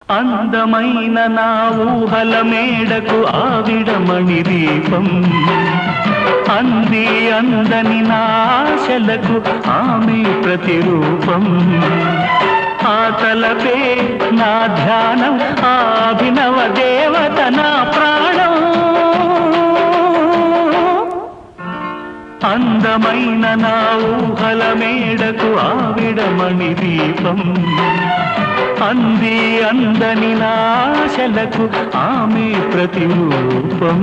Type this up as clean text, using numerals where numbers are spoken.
అందమైన నా ఊహల మేడకు ఆవిడమణి దీపం అంది అందని నా ఆశలకు ఆమె ప్రతిరూపం ఆ తలపే నా ధ్యానం ఆ అభినవ దేవత నా ప్రాణం అందమైన నా ఊహల మేడకు ఆవిడమణి దీపం అంది అందని నాశలకు ఆమె ప్రతిరూపం